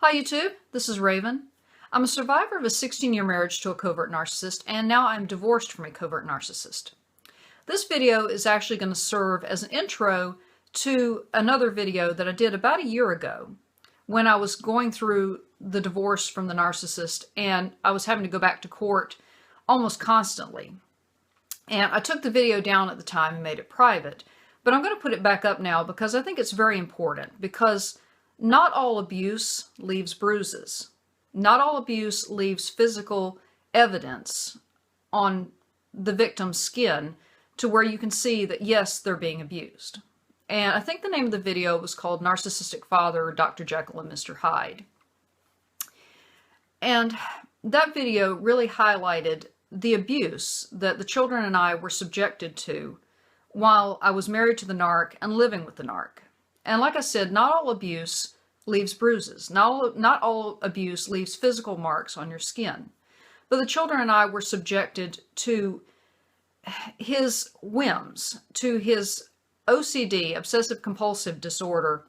Hi YouTube, this is Raven. I'm a survivor of a 16-year marriage to a covert narcissist, and now I'm divorced from a covert narcissist. This video is actually going to serve as an intro to another video that I did about a year ago when I was going through the divorce from the narcissist and I was having to go back to court almost constantly. And I took the video down at the time and made it private, but I'm going to put it back up now because I think it's very important, because not all abuse leaves bruises. Not all abuse leaves physical evidence on the victim's skin to where you can see that, yes, they're being abused. And I think the name of the video was called Narcissistic Father, Dr. Jekyll and Mr. Hyde. And that video really highlighted the abuse that the children and I were subjected to while I was married to the narc and living with the narc. And like I said, not all abuse leaves bruises. Not all abuse leaves physical marks on your skin. But the children and I were subjected to his whims, to his OCD, obsessive compulsive disorder,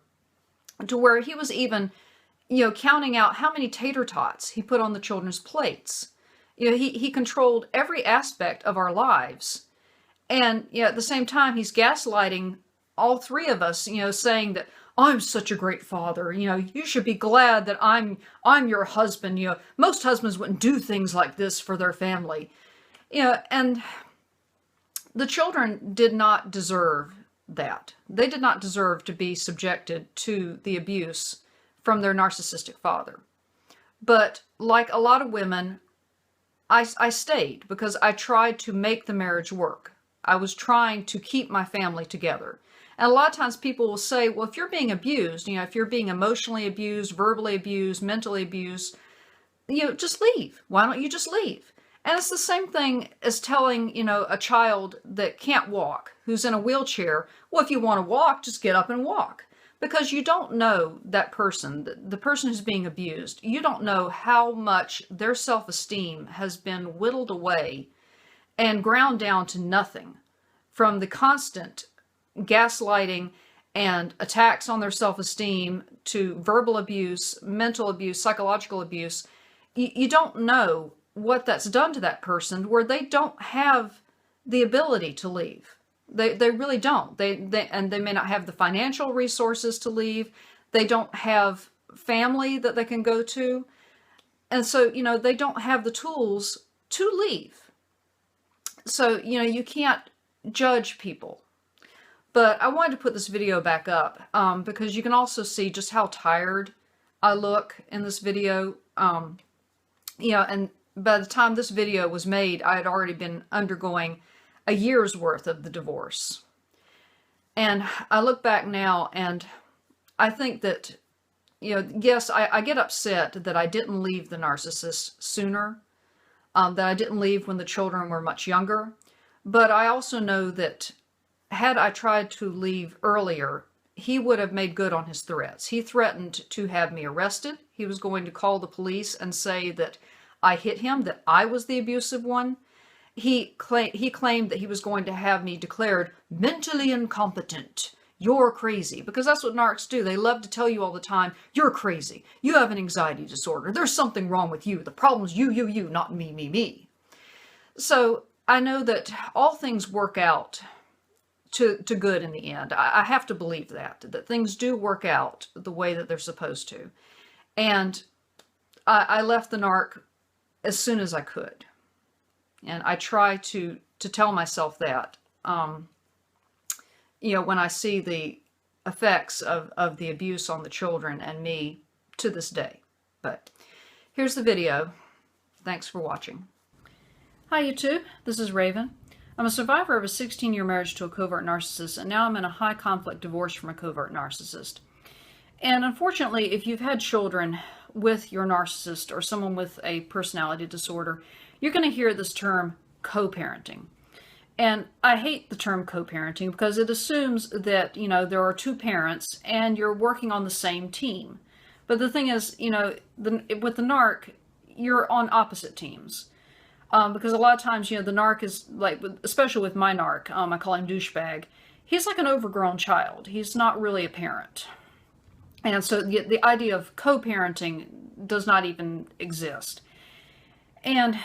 to where he was even, counting out how many tater tots he put on the children's plates. He controlled every aspect of our lives. And at the same time, he's gaslighting all three of us, saying that I'm such a great father. You should be glad that I'm your husband. Most husbands wouldn't do things like this for their family. And the children did not deserve that. They did not deserve to be subjected to the abuse from their narcissistic father. But like a lot of women, I stayed because I tried to make the marriage work. I was trying to keep my family together. And a lot of times people will say, well, if you're being abused, if you're being emotionally abused, verbally abused, mentally abused, just leave. Why don't you just leave? And it's the same thing as telling, a child that can't walk, who's in a wheelchair, well, if you want to walk, just get up and walk. Because you don't know that person, the person who's being abused, you don't know how much their self-esteem has been whittled away and ground down to nothing from the constant gaslighting and attacks on their self-esteem, to verbal abuse, mental abuse, psychological abuse. You don't know what that's done to that person, where they don't have the ability to leave. They really don't. They may not have the financial resources to leave. They don't have family that they can go to. And so, they don't have the tools to leave. So, you can't judge people. But I wanted to put this video back up because you can also see just how tired I look in this video. And by the time this video was made, I had already been undergoing a year's worth of the divorce. And I look back now and I think that, yes, I get upset that I didn't leave the narcissist sooner, that I didn't leave when the children were much younger. But I also know that had I tried to leave earlier, he would have made good on his threats. He threatened to have me arrested. He was going to call the police and say that I hit him, that I was the abusive one. He claimed that he was going to have me declared mentally incompetent. You're crazy. Because that's what narcs do. They love to tell you all the time, you're crazy. You have an anxiety disorder. There's something wrong with you. The problem's you, not me, me. So I know that all things work out to good in the end. I have to believe that things do work out the way that they're supposed to. And I left the narc as soon as I could. And I try to tell myself that, when I see the effects of the abuse on the children and me to this day. But here's the video. Thanks for watching. Hi YouTube, this is Raven. I'm a survivor of a 16-year marriage to a covert narcissist, and now I'm in a high conflict divorce from a covert narcissist. And unfortunately, if you've had children with your narcissist or someone with a personality disorder, you're going to hear this term co-parenting. And I hate the term co-parenting because it assumes that, there are two parents and you're working on the same team. But the thing is, with the narc, you're on opposite teams. Because a lot of times, the narc is like, especially with my narc, I call him douchebag. He's like an overgrown child. He's not really a parent. And so the idea of co-parenting does not even exist. And,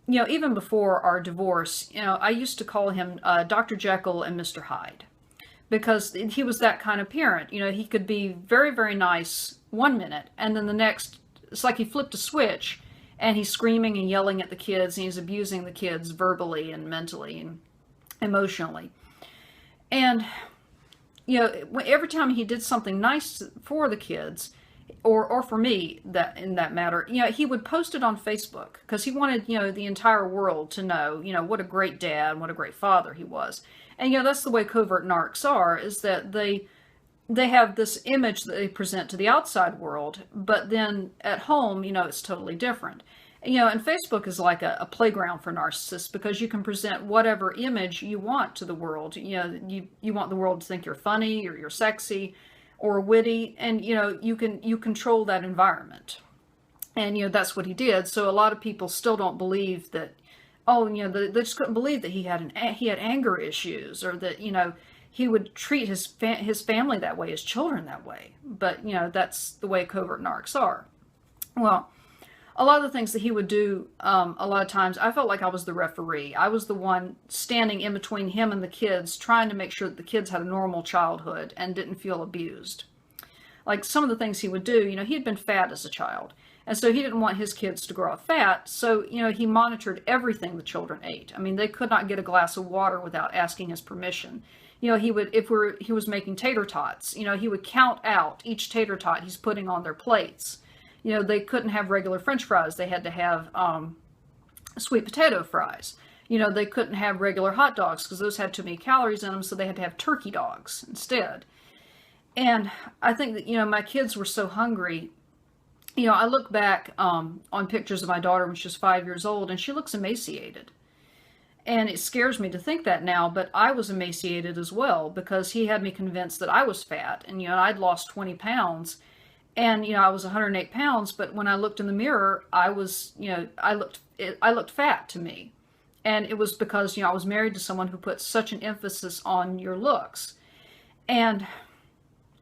even before our divorce, I used to call him Dr. Jekyll and Mr. Hyde, because he was that kind of parent. He could be very, very nice one minute, and then the next, it's like he flipped a switch, and he's screaming and yelling at the kids, and he's abusing the kids verbally and mentally and emotionally. And, every time he did something nice for the kids, or for me, that in that matter, he would post it on Facebook because he wanted, the entire world to know, what a great dad and what a great father he was. And, that's the way covert narcs are, is that they have this image that they present to the outside world, but then at home, it's totally different. And Facebook is like a playground for narcissists, because you can present whatever image you want to the world. You want the world to think you're funny, or you're sexy, or witty, and you control that environment. And that's what he did. So a lot of people still don't believe that. They just couldn't believe that he had anger issues, or that he would treat his family that way, his children that way. But that's the way covert narcs are. Well, a lot of the things that he would do, a lot of times, I felt like I was the referee. I was the one standing in between him and the kids, trying to make sure that the kids had a normal childhood and didn't feel abused. Like some of the things he would do, he had been fat as a child. And so he didn't want his kids to grow up fat. So, he monitored everything the children ate. I mean, they could not get a glass of water without asking his permission. He would, he was making tater tots, he would count out each tater tot he's putting on their plates. They couldn't have regular French fries. They had to have sweet potato fries. They couldn't have regular hot dogs because those had too many calories in them, so they had to have turkey dogs instead. And I think that, my kids were so hungry. I look back on pictures of my daughter when she was 5 years old, and she looks emaciated. And it scares me to think that now, but I was emaciated as well, because he had me convinced that I was fat. And, I'd lost 20 pounds. And, I was 108 pounds, but when I looked in the mirror, I was, I looked fat to me. And it was because, I was married to someone who put such an emphasis on your looks. And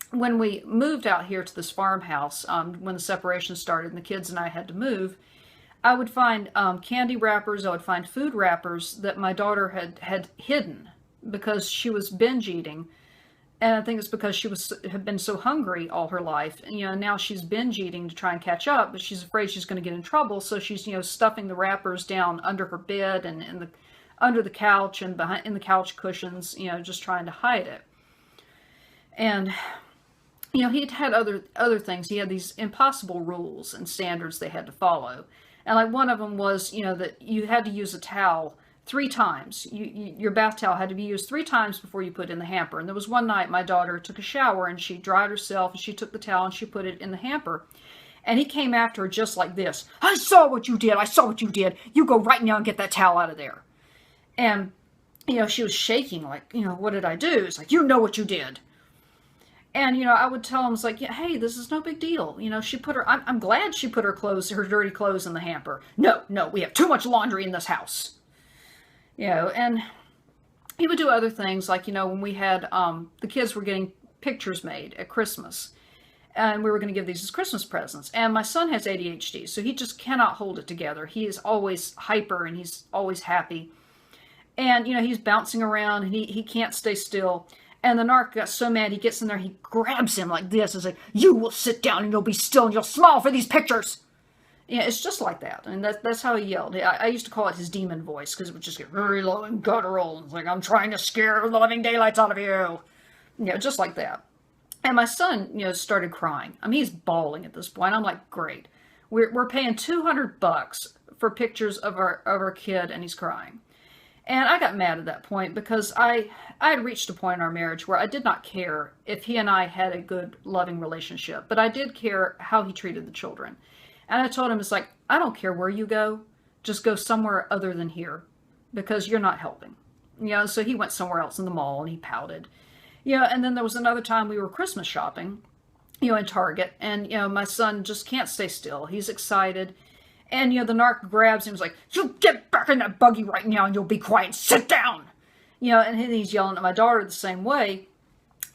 when we moved out here to this farmhouse, when the separation started and the kids and I had to move, I would find candy wrappers, I would find food wrappers that my daughter had hidden because she was binge eating. And I think it's because she had been so hungry all her life. And, now she's binge eating to try and catch up, but she's afraid she's going to get in trouble. So she's, stuffing the wrappers down under her bed and under the couch and in the couch cushions, just trying to hide it. And, he'd had other things. He had these impossible rules and standards they had to follow. And like one of them was, that you had to use a towel 3 times. Your bath towel had to be used 3 times before you put it in the hamper. And there was one night my daughter took a shower and she dried herself and she took the towel and she put it in the hamper. And he came after her just like this. I saw what you did. I saw what you did. You go right now and get that towel out of there. And, she was shaking like, what did I do? It's like, you know what you did. And, I would tell him, it's like, yeah, hey, this is no big deal. She put her, I'm glad she put her dirty clothes in the hamper. No, we have too much laundry in this house. And he would do other things like, when we had, the kids were getting pictures made at Christmas. And we were going to give these as Christmas presents. And my son has ADHD, so he just cannot hold it together. He is always hyper and he's always happy. And, he's bouncing around and he can't stay still. And the narc got so mad, he gets in there, he grabs him like this. It's like, you will sit down and you'll be still and you'll smile for these pictures. It's just like that. And that's how he yelled. I used to call it his demon voice because it would just get very low and guttural. It's like, I'm trying to scare the living daylights out of you. Just like that. And my son, started crying. I mean, he's bawling at this point. I'm like, great. We're paying $200 for pictures of our kid and he's crying. And I got mad at that point because I had reached a point in our marriage where I did not care if he and I had a good, loving relationship, but I did care how he treated the children. And I told him, it's like, I don't care where you go, just go somewhere other than here because you're not helping. So he went somewhere else in the mall and he pouted. And then there was another time we were Christmas shopping, in Target, and, my son just can't stay still. He's excited. And, the narc grabs him, he's like, you get back in that buggy right now and you'll be quiet and sit down. And he's yelling at my daughter the same way.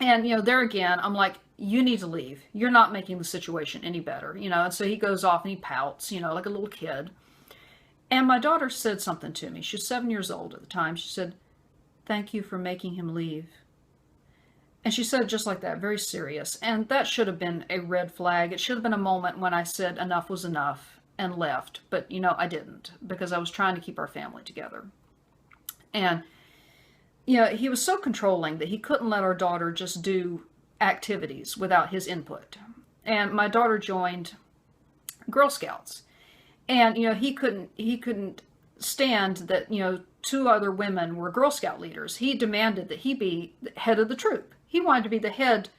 And, there again, I'm like, you need to leave. You're not making the situation any better, you know. And so he goes off and he pouts, you know, like a little kid. And my daughter said something to me. She was 7 years old at the time. She said, "Thank you for making him leave." And she said it just like that, very serious. And that should have been a red flag. It should have been a moment when I said enough was enough and left. But, you know, I didn't, because I was trying to keep our family together. And, you know, he was so controlling that he couldn't let our daughter just do activities without his input. And my daughter joined Girl Scouts. And, you know, he couldn't stand that, you know, 2 other women were Girl Scout leaders. He demanded that he be the head of the troop. He wanted to be the head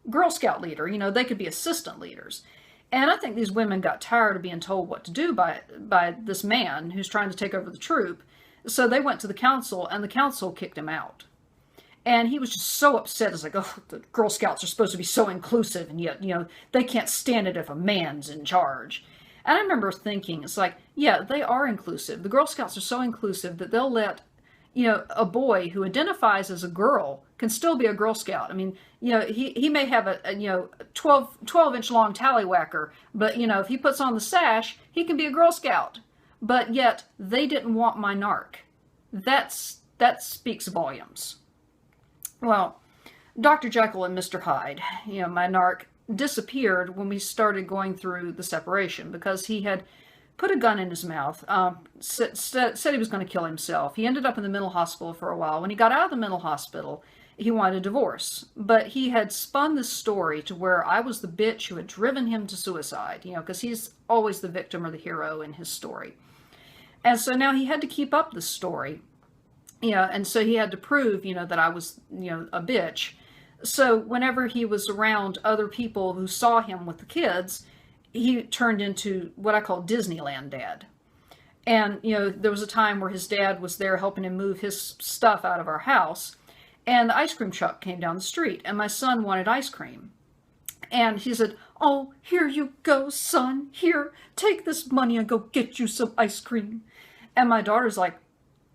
Girl Scout leader. You know, they could be assistant leaders. And I think these women got tired of being told what to do by this man who's trying to take over the troop. So they went to the council, and the council kicked him out. And he was just so upset. It's like, oh, the Girl Scouts are supposed to be so inclusive, and yet, you know, they can't stand it if a man's in charge. And I remember thinking, it's like, yeah, they are inclusive. The Girl Scouts are so inclusive that they'll let, you know, a boy who identifies as a girl can still be a Girl Scout. I mean, you know, he may have a you know, 12-inch long tallywhacker, but, you know, if he puts on the sash, he can be a Girl Scout. But yet, they didn't want my narc. That speaks volumes. Well, Dr. Jekyll and Mr. Hyde, you know, my narc, disappeared when we started going through the separation, because he had put a gun in his mouth, said he was going to kill himself. He ended up in the mental hospital for a while. When he got out of the mental hospital, he wanted a divorce. But he had spun this story to where I was the bitch who had driven him to suicide, you know, because he's always the victim or the hero in his story. And so now he had to keep up this story, you know, and so he had to prove, you know, that I was, you know, a bitch. So whenever he was around other people who saw him with the kids, he turned into what I call Disneyland dad. And, you know, there was a time where his dad was there helping him move his stuff out of our house, and the ice cream truck came down the street, and my son wanted ice cream. And he said, "Oh, here you go, son. Here, take this money and go get you some ice cream." And my daughter's like,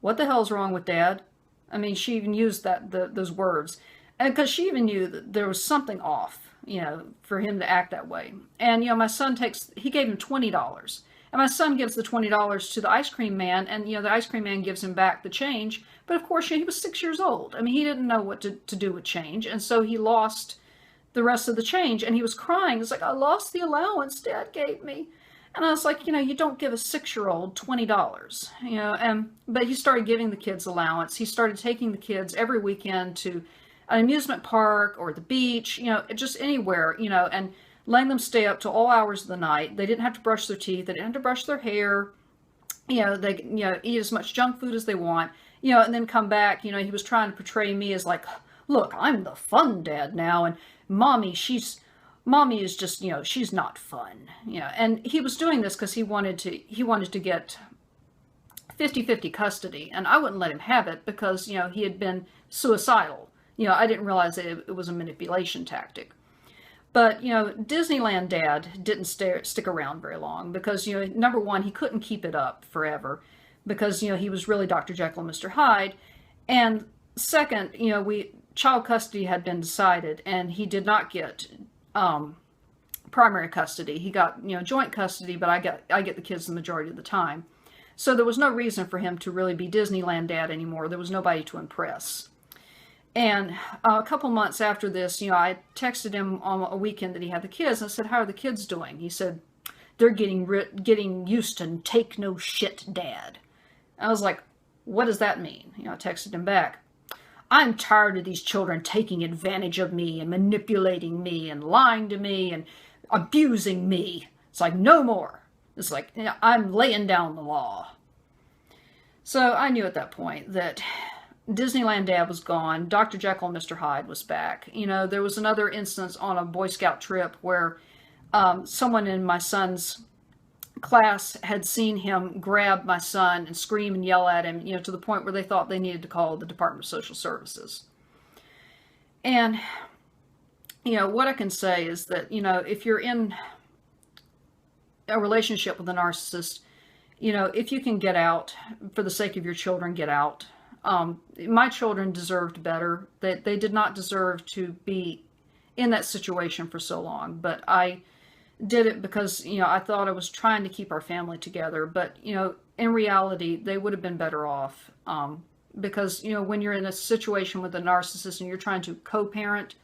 "What the hell's wrong with Dad?" I mean, she even used those words. And because she even knew that there was something off, you know, for him to act that way. And, you know, my son he gave him $20. And my son gives the $20 to the ice cream man, and, you know, the ice cream man gives him back the change. But of course, you know, he was 6 years old. I mean, he didn't know what to do with change. And so he lost the rest of the change, and he was crying. It's like, "I lost the allowance Dad gave me." And I was like, you know, you don't give a 6-year-old $20, you know. But he started giving the kids allowance. He started taking the kids every weekend to an amusement park or the beach, you know, just anywhere, you know, and letting them stay up to all hours of the night. They didn't have to brush their teeth. They didn't have to brush their hair. You know, they, you know, eat as much junk food as they want, you know, and then come back. You know, he was trying to portray me as like, "Look, I'm the fun dad now, and mommy is just, you know, she's not fun," you know. And he was doing this because he wanted to get 50-50 custody, and I wouldn't let him have it because, you know, he had been suicidal. You know, I didn't realize that it was a manipulation tactic. But, you know, Disneyland Dad didn't stick around very long because, you know, number one, he couldn't keep it up forever because, you know, he was really Dr. Jekyll and Mr. Hyde. And second, you know, child custody had been decided, and he did not get primary custody. He got, you know, joint custody, but I get the kids the majority of the time. So there was no reason for him to really be Disneyland Dad anymore. There was nobody to impress. And a couple months after this, you know, I texted him on a weekend that he had the kids. I said, "How are the kids doing?" He said, "They're getting used to take no shit, Dad." I was like, "What does that mean?" You know, I texted him back, "I'm tired of these children taking advantage of me and manipulating me and lying to me and abusing me. It's like, no more. It's like, you know, I'm laying down the law." So I knew at that point that Disneyland Dad was gone. Dr. Jekyll and Mr. Hyde was back. You know, there was another instance on a Boy Scout trip where someone in my son's class had seen him grab my son and scream and yell at him, you know, to the point where they thought they needed to call the Department of Social Services. And, you know, what I can say is that, you know, if you're in a relationship with a narcissist, you know, if you can get out for the sake of your children, get out. My children deserved better. They did not deserve to be in that situation for so long. But I did it because, I thought I was trying to keep our family together. But, in reality, they would have been better off. Because, when you're in a situation with a narcissist and you're trying to co-parent,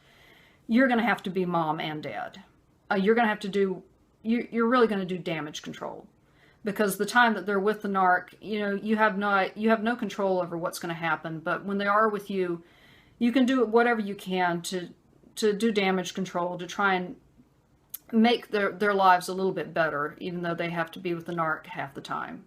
you're going to have to be mom and dad. You're going to have to do, you're really going to do damage control. Because the time that they're with the narc, you have no control over what's going to happen. But when they are with you, you can do whatever you can to do damage control, to try and make their lives a little bit better, even though they have to be with the narc half the time.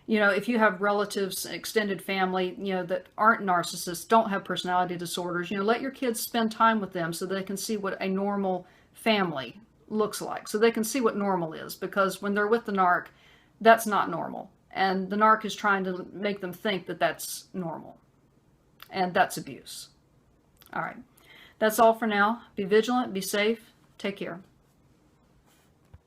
If you have relatives, extended family, that aren't narcissists, don't have personality disorders, let your kids spend time with them so they can see what a normal family looks like. So they can see what normal is, because when they're with the narc, that's not normal. And the narc is trying to make them think that that's normal. And that's abuse. All right. That's all for now. Be vigilant, be safe, take care.